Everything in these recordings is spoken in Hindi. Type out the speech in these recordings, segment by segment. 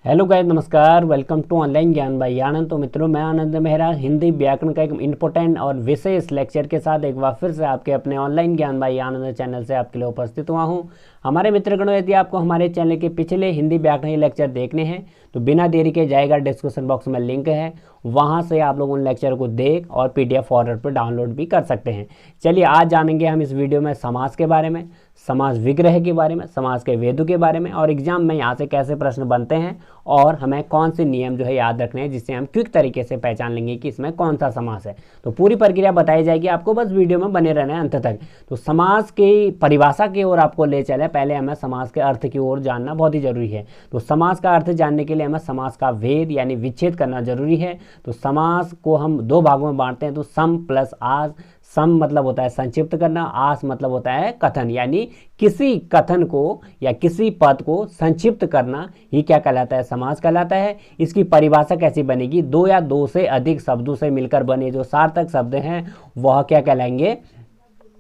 हेलो गाइस, नमस्कार। वेलकम टू ऑनलाइन ज्ञान बाई आनंद। तो मित्रों, मैं आनंद मेहरा हिंदी व्याकरण का एक इम्पोर्टेंट और विशेष लेक्चर के साथ एक बार फिर से आपके अपने ऑनलाइन ज्ञान बाई आनंद चैनल से आपके लिए उपस्थित हुआ हूं। हमारे मित्रगणों, यदि आपको हमारे चैनल के पिछले हिंदी व्याकरण लेक्चर देखने हैं तो बिना देरी के जाएगा, डिस्क्रिप्शन बॉक्स में लिंक है, वहां से आप लोग उन लेक्चर को देख और PDF फॉर्मेट पर डाउनलोड भी कर सकते हैं। चलिए, आज जानेंगे हम इस वीडियो में समास के बारे में, समास विग्रह के बारे में, समास के वेदों के बारे में, और एग्जाम में यहाँ से कैसे प्रश्न बनते हैं और हमें कौन से नियम जो है याद रखने हैं जिससे हम क्विक तरीके से पहचान लेंगे कि इसमें कौन सा समास है। तो पूरी प्रक्रिया बताई जाएगी आपको, बस वीडियो में बने रहना है अंत तक। तो समास की परिभाषा की ओर आपको ले चले, पहले हमें समास के अर्थ की ओर जानना बहुत ही जरूरी है। तो समास का अर्थ जानने के लिए हमें समास का भेद यानी विच्छेद करना जरूरी है। तो समास को हम दो भागों में बांटते हैं, तो सम प्लस आस। सम मतलब होता है संक्षिप्त करना, आस मतलब होता है कथन, यानी किसी कथन को या किसी पद को संक्षिप्त करना ही क्या कहलाता है, समास कहलाता है। इसकी परिभाषा कैसी बनेगी, दो या दो से अधिक शब्दों से मिलकर बने जो सार्थक शब्द हैं वह क्या कहलाएंगे,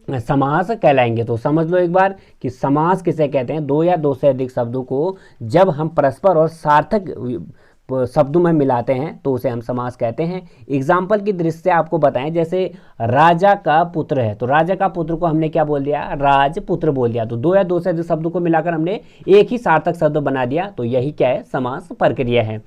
समास कहलाएंगे। तो समझ लो एक बार कि समास किसे कहते हैं, दो या दो से अधिक शब्दों को जब हम परस्पर और सार्थक शब्दों में मिलाते हैं तो उसे हम समास कहते हैं। एग्जाम्पल की दृष्टि से आपको बताएं, जैसे राजा का पुत्र है, तो राजा का पुत्र को हमने क्या बोल दिया, राजपुत्र बोल दिया। तो दो या दो से अधिक शब्दों को मिलाकर हमने एक ही सार्थक शब्द बना दिया, तो यही क्या है, समास प्रक्रिया है।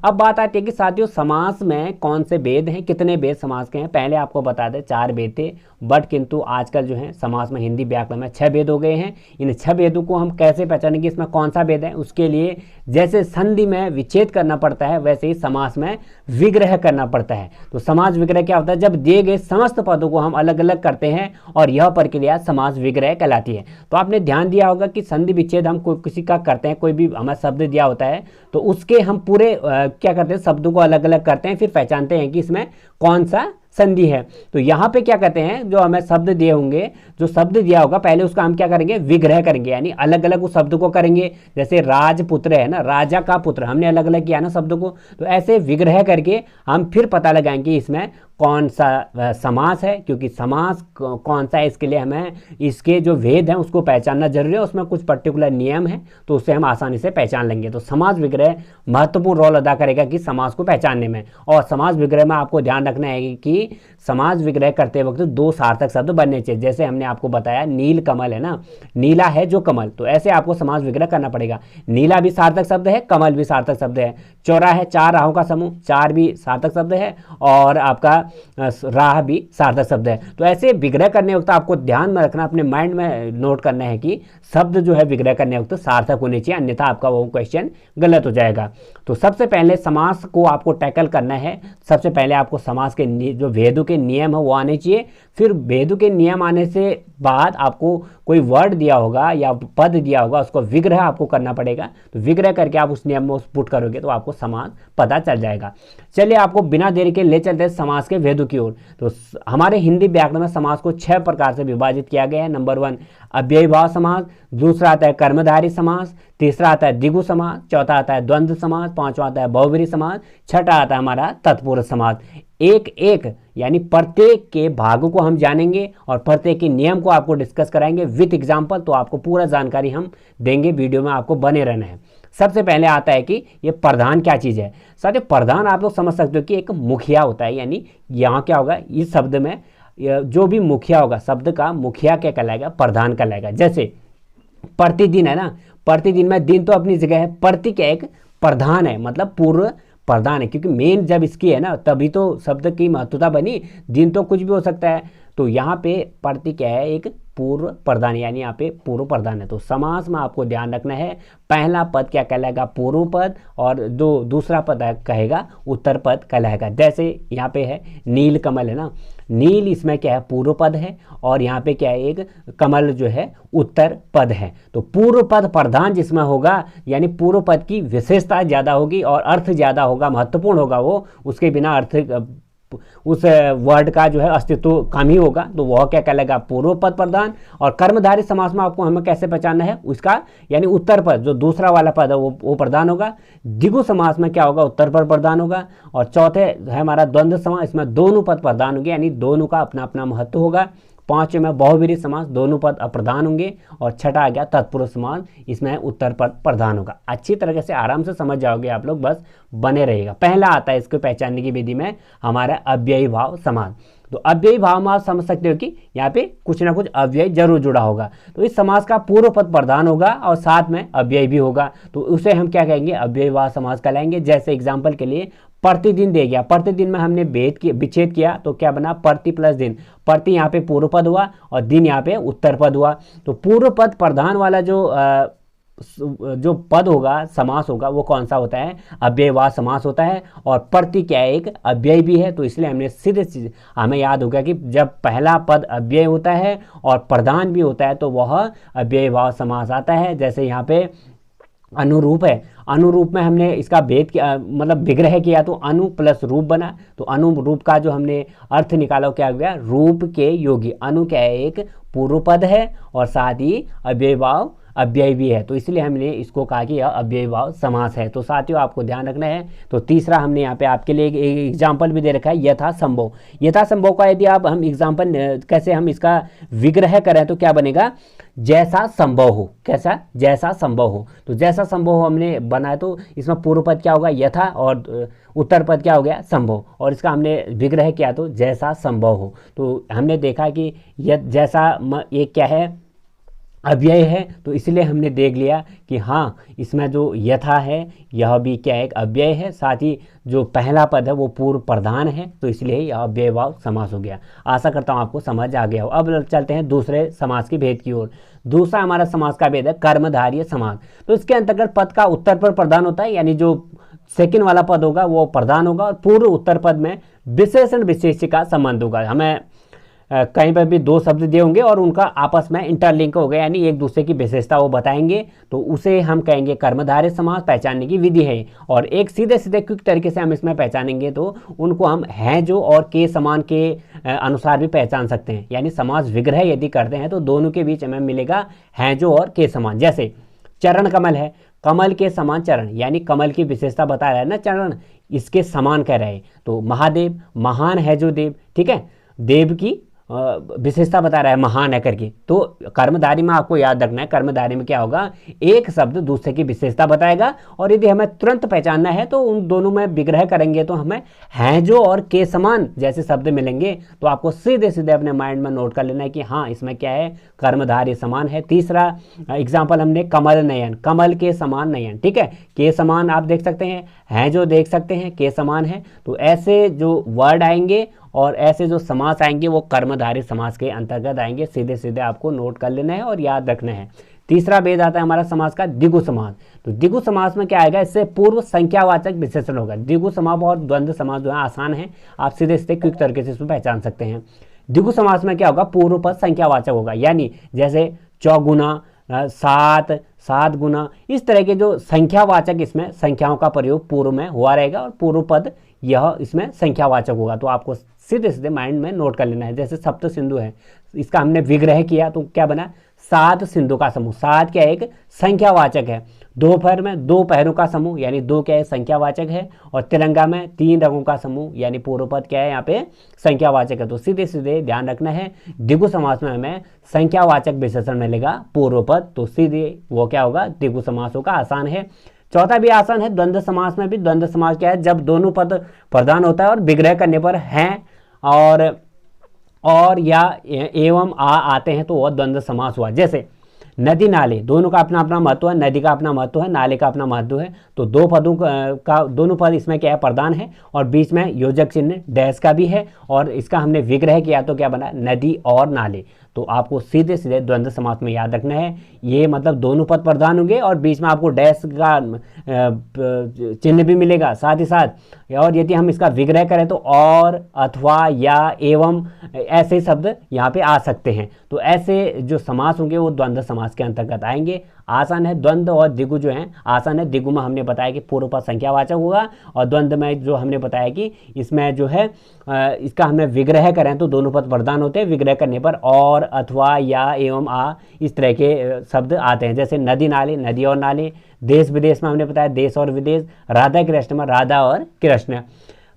अब बात आती है कि साथियों, समास में कौन से भेद हैं, कितने भेद समास के हैं। पहले आपको बता दें 4 भेद थे, बट किंतु आजकल जो है समास में हिंदी व्याकरण में 6 भेद हो गए हैं। इन 6 भेदों को हम कैसे पहचानेंगे, इसमें कौन सा भेद है, उसके लिए जैसे संधि में विच्छेद करना पड़ता है वैसे ही समास में विग्रह करना पड़ता है। तो समास विग्रह क्या होता है, जब दिए गए समस्त पदों को हम अलग अलग करते हैं और यह प्रक्रिया समास विग्रह कहलाती है। तो आपने ध्यान दिया होगा कि संधि विच्छेद हम कोई किसी का करते हैं, कोई भी हमें शब्द दिया होता है तो उसके हम पूरे क्या करते हैं, शब्दों को अलग अलग करते हैं, फिर पहचानते हैं कि इसमें कौन सा संधि है। तो यहाँ पे क्या कहते हैं, जो हमें शब्द दिए होंगे, जो शब्द दिया होगा पहले उसका हम क्या करेंगे, विग्रह करेंगे, यानी अलग अलग उस शब्द को करेंगे। जैसे राजपुत्र है ना, राजा का पुत्र, हमने अलग अलग किया ना शब्द को, तो ऐसे विग्रह करके हम फिर पता लगाएंगे इसमें कौन सा समास है, क्योंकि समास कौन सा है इसके लिए हमें इसके जो भेद हैं उसको पहचानना जरूरी है। उसमें कुछ पर्टिकुलर नियम है तो उससे हम आसानी से पहचान लेंगे। तो समास विग्रह महत्वपूर्ण रोल अदा करेगा कि समास को पहचानने में। और समास विग्रह में आपको ध्यान रखना है कि समास विग्रह करते वक्त 2 सार्थक शब्द बनने चाहिए। जैसे हमने आपको बताया नील कमल है ना, नीला है जो कमल, तो ऐसे आपको समास विग्रह करना पड़ेगा। नीला भी सार्थक शब्द है, कमल भी सार्थक शब्द है। चौरा है, 4 राहों का समूह, 4 भी सार्थक शब्द है, और आपका राह भी सार्थक शब्द है। तो ऐसे विग्रह करने वक्त आपको ध्यान में रखना, अपने माइंड में नोट करना है कि शब्द जो है विग्रह करने वक्त सार्थक होने चाहिए, अन्यथा आपका वो क्वेश्चन गलत हो जाएगा। तो सबसे पहले समास को आपको टैकल करना है। सबसे पहले आपको समास के जो भेदों के नियम है वो आने चाहिए। फिर भेदों के नियम आने से बाद आपको कोई वर्ड दिया होगा या पद दिया होगा, उसको विग्रह आपको करना पड़ेगा। तो विग्रह करके आप उस नियम में पुट करोगे तो आपको समास पता चल जाएगा। चलिए, आपको बिना देरी के ले चलते हैं समास के भेदों की ओर। तो हमारे हिंदी व्याकरण में समास को 6 प्रकार से विभाजित किया गया है। नंबर 1 अव्ययीभाव समास, दूसरा आता है कर्मधारय समास, तीसरा आता है द्विगु समास, चौथा आता है द्वंद्व समास, पांचवा आता है बहुब्रीहि समास, छठा आता है हमारा तत्पुरुष समास। एक एक यानी प्रत्येक के भागों को हम जानेंगे और प्रत्येक के नियम को आपको डिस्कस कराएंगे विथ एग्जाम्पल। तो आपको पूरा जानकारी हम देंगे, वीडियो में आपको बने रहना है। सबसे पहले आता है कि ये प्रधान क्या चीज़ है। साथियों, प्रधान आप लोग समझ सकते हो कि एक मुखिया होता है, यानी यहाँ क्या होगा, इस शब्द में जो भी मुखिया होगा, शब्द का मुखिया क्या कहलाएगा, प्रधान कहलाएगा। जैसे प्रतिदिन है ना, प्रतिदिन में दिन तो अपनी जगह है, प्रति क्या एक प्रधान है, मतलब पूर्व प्रधान है, क्योंकि मेन जब इसकी है ना तभी तो शब्द की महत्वता बनी। दिन तो कुछ भी हो सकता है, तो यहाँ पे प्रति क्या है, एक पूर्व प्रधान, यानी यहाँ पे पूर्व प्रधान है। तो समास में आपको ध्यान रखना है, पहला पद क्या कहलाएगा, पूर्व पद, और दूसरा पद कहेगा उत्तर पद कहलाएगा। जैसे यहाँ पे है नील कमल है ना, नील इसमें क्या है, पूर्व पद है, और यहाँ पे क्या है, एक कमल जो है उत्तर पद है। तो पूर्व पद प्रधान जिसमें होगा, यानी पूर्व पद की विशेषता ज़्यादा होगी और अर्थ ज़्यादा होगा, महत्वपूर्ण होगा वो, उसके बिना अर्थ उस वर्ड का जो है अस्तित्व कम ही होगा। तो वह क्या कहलाएगा, पूर्व पद प्रधान। और कर्मधारय समास में आपको हमें कैसे पहचानना है, उसका यानी उत्तर पद जो दूसरा वाला पद है वो प्रधान होगा। द्विगु समास में क्या होगा, उत्तर पद प्रधान होगा। और चौथे है हमारा द्वंद्व समास, इसमें दोनों पद प्रधान होंगे, यानी दोनों का अपना अपना महत्व होगा। पांचवें में बहुव्रीहि समास, दोनों पद अप्रधान होंगे। और छठा आ गया तत्पुरुष समास, इसमें उत्तर पद प्रधान होगा। अच्छी तरीके से आराम से समझ जाओगे आप लोग, बस बने रहिएगा। पहला आता है इसको पहचानने की विधि में हमारा अव्ययी भाव समास। तो अव्ययी भाव में आप समझ सकते हो कि यहाँ पे कुछ ना कुछ अव्यय जरूर जुड़ा होगा। तो इस समास का पूर्व पद प्रधान होगा और साथ में अव्यय भी होगा, तो उसे हम क्या कहेंगे, अव्ययी भाव समास कहलाएंगे। जैसे एग्जाम्पल के लिए प्रतिदिन दे गया, प्रतिदिन में हमने विच्छेद किया तो क्या बना, प्रति प्लस दिन। प्रति यहाँ पे पूर्व पद हुआ और दिन यहाँ पे उत्तर पद हुआ। तो पूर्व पद प्रधान वाला जो पद होगा, समास होगा, वो कौन सा होता है, अव्ययवाद समास होता है। और प्रति क्या है, एक अव्यय भी है। तो इसलिए हमने सीधे हमें याद होगा कि जब पहला पद अव्यय होता है और प्रधान भी होता है तो वह अव्ययवाद समास आता है। जैसे यहाँ पे अनुरूप है, अनुरूप में हमने इसका भेद किया, मतलब विग्रह किया तो अनु प्लस रूप बना। तो अनुरूप का जो हमने अर्थ निकाला क्या गया, रूप के योगी। अनु क्या है, एक पूर्व पद है और साथ ही अव्ययभाव अव्यय भी है। तो इसलिए हमने इसको कहा कि यह अव्ययभाव समास है। तो साथियों आपको ध्यान रखना है। तो तीसरा हमने यहाँ पे आपके लिए एक एग्जाम्पल भी दे रखा है, यथा संभव। यथा संभव का यदि आप हम एग्जाम्पल कैसे हम इसका विग्रह करें तो क्या बनेगा, जैसा संभव हो। कैसा, जैसा संभव हो। तो जैसा संभव हो हमने बनाया तो इसमें पूर्व पद क्या होगा, यथा, और उत्तर पद क्या हो गया, संभव। और इसका हमने विग्रह किया तो जैसा संभव हो। तो हमने देखा कि जैसा ये क्या है, अव्यय है। तो इसलिए हमने देख लिया कि हाँ, इसमें जो यथा है यह भी क्या है, एक अव्यय है। साथ ही जो पहला पद है वो पूर्व प्रधान है, तो इसलिए यह अव्ययभाव समास हो गया। आशा करता हूँ आपको समझ आ गया हो। अब चलते हैं दूसरे समास के भेद की ओर। दूसरा हमारा समास का भेद है कर्मधारय समास। तो इसके अंतर्गत पद का उत्तर पर प्रधान होता है, यानी जो सेकंड वाला पद होगा वो प्रधान होगा और पूर्व उत्तर पद में विशेषण विशेष्य का संबंध होगा। हमें कहीं पर भी दो शब्द दिए होंगे और उनका आपस में इंटरलिंक हो गया, यानी एक दूसरे की विशेषता वो बताएंगे, तो उसे हम कहेंगे कर्मधारय समास। पहचानने की विधि है। और एक सीधे सीधे क्विक तरीके से हम इसमें पहचानेंगे तो उनको हम हैं जो और के समान के अनुसार भी पहचान सकते हैं। यानी समास विग्रह यदि करते हैं तो दोनों के बीच हमें मिलेगा हैं जो और के समान। जैसे चरण कमल है, कमल के समान चरण, यानी कमल की विशेषता बता रहा है ना चरण, इसके समान कह रहे हैं। तो महादेव, महान है जो देव, ठीक है, देव की विशेषता बता रहा है महान है करके। तो कर्मधारी में आपको याद रखना है, कर्मधारी में क्या होगा, एक शब्द दूसरे की विशेषता बताएगा। और यदि हमें तुरंत पहचानना है तो उन दोनों में विग्रह करेंगे तो हमें हैं जो और के समान जैसे शब्द मिलेंगे। तो आपको सीधे सीधे अपने माइंड में नोट कर लेना है कि हाँ, इसमें क्या है, कर्मधारय समान है। तीसरा एग्जाम्पल हमने कमल नयन, कमल के समान नयन, ठीक है, के समान आप देख सकते हैं जो देख सकते हैं, के समान है। तो ऐसे जो वर्ड आएंगे और ऐसे जो समास आएंगे वो कर्मधारय समास के अंतर्गत आएंगे। सीधे सीधे आपको नोट कर लेना है और याद रखना है। तीसरा भेद आता है हमारा समास का द्विगु समास। तो द्विगु समास में क्या आएगा, इससे पूर्व संख्यावाचक विशेषण होगा। द्विगु समास और द्वंद्व समास जो है आसान है, आप सीधे सीधे क्विक तरीके से इसमें पहचान सकते हैं। द्विगु समास में क्या होगा, पूर्व पद संख्यावाचक होगा, यानी जैसे चौगुना, सात गुना, इस तरह के जो संख्यावाचक, इसमें संख्याओं का प्रयोग पूर्व में हुआ रहेगा और पूर्व पद यह इसमें संख्यावाचक होगा। तो आपको सीधे सीधे माइंड में नोट कर लेना है। जैसे सप्त सिंधु है, इसका हमने विग्रह किया तो क्या बना, 7 सिंधु का समूह। 7 क्या है, एक संख्यावाचक है। दोपहर में 2 पहरों का समूह, यानी 2 क्या है, संख्यावाचक है। और तिरंगा में 3 रंगों का समूह, यानी पूर्व पद क्या है, यहाँ पे संख्यावाचक है। तो सीधे सीधे ध्यान रखना है, द्विगु समास में हमें संख्यावाचक विशेषण मिलेगा पूर्व पद, तो सीधे वो क्या होगा, द्विगु समास होगा। आसान है। चौथा भी आसान है, द्वंद्व समास में भी। द्वंद्व समास क्या है, जब दोनों पद प्रधान होता है और विग्रह करने पर हैं और या एवं आ आते हैं तो वह द्वंद्व समास हुआ। जैसे नदी नाले, दोनों का अपना अपना महत्व है, नदी का अपना महत्व है, नाले का अपना महत्व है। तो दो पदों का दोनों पद इसमें क्या है, प्रधान है और बीच में योजक चिन्ह डैश का भी है। और इसका हमने विग्रह किया तो क्या बना, नदी और नाले। तो आपको सीधे सीधे द्वंद्व समास में याद रखना है, ये मतलब दोनों पद प्रधान होंगे और बीच में आपको डैश का चिन्ह भी मिलेगा साथ ही साथ। और यदि हम इसका विग्रह करें तो और, अथवा, या, एवं, ऐसे शब्द यहाँ पे आ सकते हैं। तो ऐसे जो समास होंगे वो द्वंद्व समास के अंतर्गत आएंगे। आसान है। द्वंद्व और द्विगु जो हैं आसान है। द्विगु में हमने बताया कि पूर्व पद संख्यावाचक होगा और द्वंद्व में जो हमने बताया कि इसमें जो है इसका हमें विग्रह करें तो दोनों पद प्रधान होते हैं। विग्रह करने पर और, अथवा, या, एवं, आ, इस तरह के शब्द आते हैं। जैसे नदी नाले, नदी और नाले। देश विदेश में हमने बताया देश और विदेश। राधा कृष्ण में राधा और कृष्ण।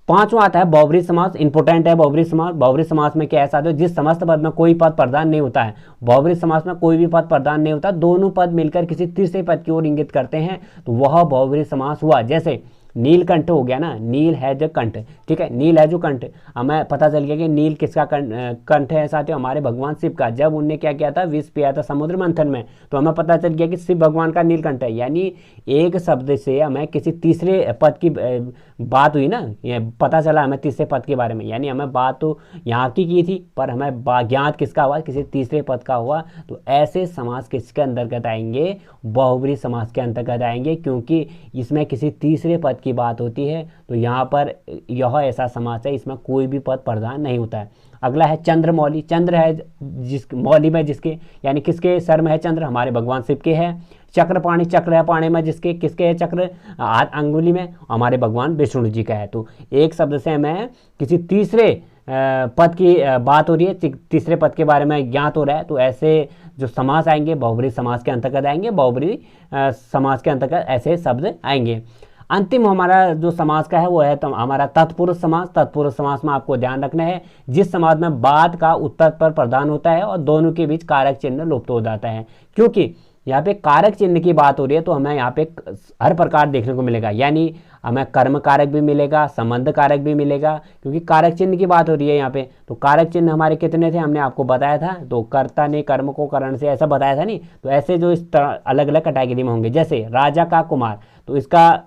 पांचवा आता है बहुब्री समास। इंपोर्टेंट है बहुब्री समास। बहुब्री समास में क्या है साथियों, जिस समस्त पद में कोई पद प्रधान नहीं होता है, बहुब्री समास में कोई भी पद प्रधान नहीं होता, दोनों पद मिलकर किसी तीसरे पद की ओर इंगित करते हैं, तो वह बहुब्री समास हुआ। जैसे नीलकंठ हो गया ना, नील है जो कंठ, ठीक है, नील है जो कंठ, हमें पता चल गया कि नील किसका कंठ है साथियों, हमारे भगवान शिव का। जब उनने क्या किया था, विष पिया था समुद्र मंथन में, तो हमें पता चल गया कि शिव भगवान का नीलकंठ है। यानी एक शब्द से हमें किसी तीसरे पद की बात हुई ना, ये पता चला हमें तीसरे पद के बारे में, यानी हमें बात तो यहाँ की थी, पर हमें ज्ञात किसका हुआ, किसी तीसरे पद का हुआ। तो ऐसे समास किसके अंतर्गत आएंगे, बहुब्री समास के अंतर्गत आएंगे, क्योंकि इसमें किसी तीसरे पद की बात होती है। तो यहाँ पर यह ऐसा समास है, इसमें कोई भी पद प्रधान नहीं होता है। अगला है चंद्रमौली। चंद्र है जिस मौली में जिसके, यानी किसके सर में है चंद्र, हमारे भगवान शिव के है। चक्रपाणी, चक्र है पाणी में जिसके, किसके है चक्र, अंगुली में, हमारे भगवान विष्णु जी का है। तो एक शब्द से हमें किसी तीसरे पद की बात हो रही है, तीसरे पद के बारे में ज्ञात हो रहा है, तो ऐसे जो समास आएंगे बहुब्री समास के अंतर्गत आएंगे, बहुब्री समास के अंतर्गत ऐसे शब्द आएंगे। अंतिम हमारा जो समास का है वो है हमारा तत्पुरुष समास। तत्पुरुष समास में आपको ध्यान रखना है, जिस समास में बात का उत्तर पर प्रधान होता है और दोनों के बीच कारक चिन्ह लुप्त हो जाता है। क्योंकि यहाँ पे कारक चिन्ह की बात हो रही है, तो हमें यहाँ पे हर प्रकार देखने को मिलेगा, यानी हमें कर्म कारक भी मिलेगा, संबंध कारक भी मिलेगा, क्योंकि कारक चिन्ह की बात हो रही है यहाँ पे। तो कारक चिन्ह हमारे कितने थे, हमने आपको बताया था, तो कर्ता ने कर्म को करण से, ऐसा बताया था नहीं। तो ऐसे जो इस तरह अलग अलग कैटेगरी में होंगे, जैसे राजा का कुमार, तो इसका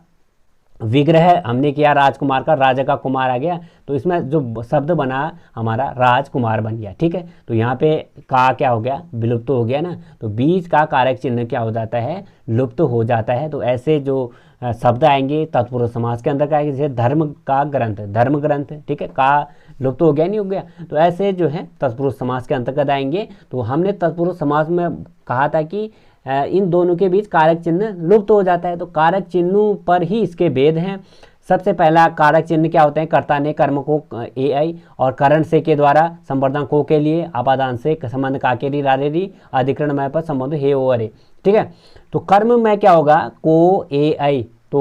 विग्रह हमने किया राजकुमार का, राजा का कुमार आ गया, तो इसमें जो शब्द बना हमारा राजकुमार बन गया, ठीक है। तो यहाँ पे का क्या हो गया, विलुप्त हो गया ना, तो बीच का कारक चिन्ह क्या हो जाता है, लुप्त हो जाता है। तो ऐसे जो शब्द आएंगे तत्पुरुष समास के अंदर, आएंगे जैसे धर्म का ग्रंथ, धर्म ग्रंथ, ठीक है, का लुप्त हो गया नहीं हो गया, तो ऐसे जो है तत्पुरुष समास के अंतर्गत आएंगे। तो हमने तत्पुरुष समास में कहा था कि इन दोनों के बीच कारक चिन्ह लुप्त हो जाता है, तो कारक चिन्हों पर ही इसके भेद हैं। सबसे पहला कारक चिन्ह क्या होते हैं, कर्ता ने कर्म को ए आई और करण से के द्वारा, संवर्धन को के लिए, अपादान से संबंध का के री रारे री, अधिकरण में पर संबंध हे ओ अरे, ठीक है। तो कर्म में क्या होगा, को ए आई, तो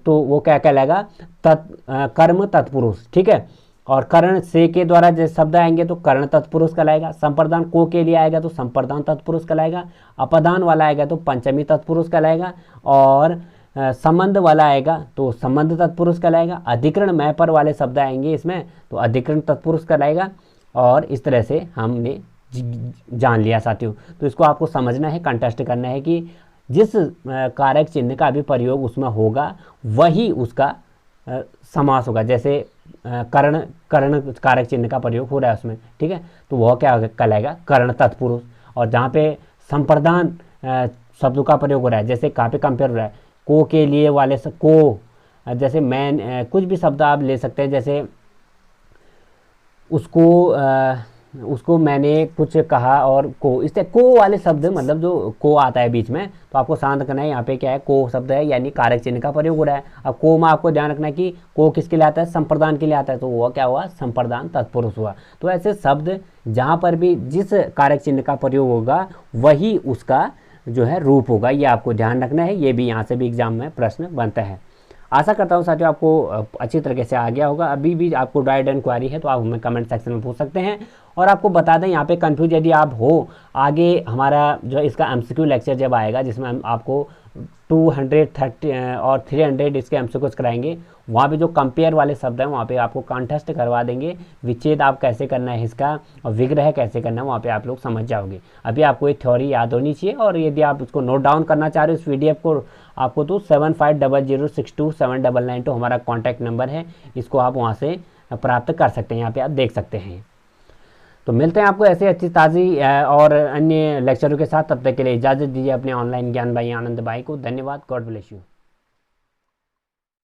वो क्या कहलाएगा, कर्म तत्पुरुष, ठीक है। और करण से के द्वारा जैसे शब्द आएंगे तो कर्ण तत्पुरुष कहलाएगा। संप्रदान को के लिए आएगा तो संप्रदान तत्पुरुष कहलाएगा। अपदान वाला आएगा तो पंचमी तत्पुरुष कहलाएगा। और संबंध वाला आएगा तो संबंध तत्पुरुष कहलाएगा। अधिकरण मैं पर वाले शब्द आएंगे इसमें तो अधिकरण तत्पुरुष कहलाएगा। और इस तरह से हमने जान लिया साथियों। तो इसको आपको समझना है, कंटेस्ट करना है कि जिस कारक चिन्ह का भी प्रयोग उसमें होगा वही उसका समास होगा। जैसे कर्ण कारक चिन्ह का प्रयोग हो रहा है उसमें, ठीक है, तो वह क्या कहलाएगा, कर्ण तत्पुरुष। और जहाँ पे संप्रदान शब्दों का प्रयोग हो रहा है, जैसे कहाँ पे कंपेयर हो रहा है, को के लिए वाले को, जैसे मैं कुछ भी शब्द आप ले सकते हैं, जैसे उसको मैंने कुछ कहा और को, इससे को वाले शब्द मतलब जो को आता है बीच में, तो आपको शांत करना है। यहाँ पे क्या है, को शब्द है यानी कारक चिन्ह का प्रयोग हो रहा है। अब को में आपको ध्यान रखना है कि को किसके लिए आता है, संप्रदान के लिए आता है, तो वो क्या हुआ, संप्रदान तत्पुरुष हुआ। तो ऐसे शब्द जहाँ पर भी जिस कारक चिन्ह का प्रयोग होगा वही उसका जो है रूप होगा, ये आपको ध्यान रखना है। ये भी यहाँ से भी एग्जाम में प्रश्न बनता है। आशा करता हूँ साथियों आपको अच्छी तरीके से आ गया होगा। अभी भी आपको डाउट एंड क्वारी है तो आप हमें कमेंट सेक्शन में पूछ सकते हैं। और आपको बता दें यहाँ पे कंफ्यूज यदि आप हो, आगे हमारा जो इसका एमसीक्यू लेक्चर जब आएगा जिसमें हम आपको 230 और 300 इसके एमसीक्यूज कराएंगे, वहाँ पे जो कंपेयर वाले शब्द हैं वहाँ पे आपको कॉन्टेस्ट करवा देंगे। विच्छेद आप कैसे करना है इसका और विग्रह कैसे करना है वहाँ पे आप लोग समझ जाओगे। अभी आपको ये थ्योरी याद होनी चाहिए। और यदि आप उसको नोट डाउन करना चाह रहे हो इस PDF को आपको, तो 7500627992 हमारा कॉन्टैक्ट नंबर है, इसको आप वहाँ से प्राप्त कर सकते हैं। यहाँ पे आप देख सकते हैं। तो मिलते हैं आपको ऐसे अच्छी ताज़ी और अन्य लेक्चरों के साथ। तब तक के लिए इजाज़त दीजिए अपने ऑनलाइन ज्ञान भाई आनंद भाई को। धन्यवाद। God bless you.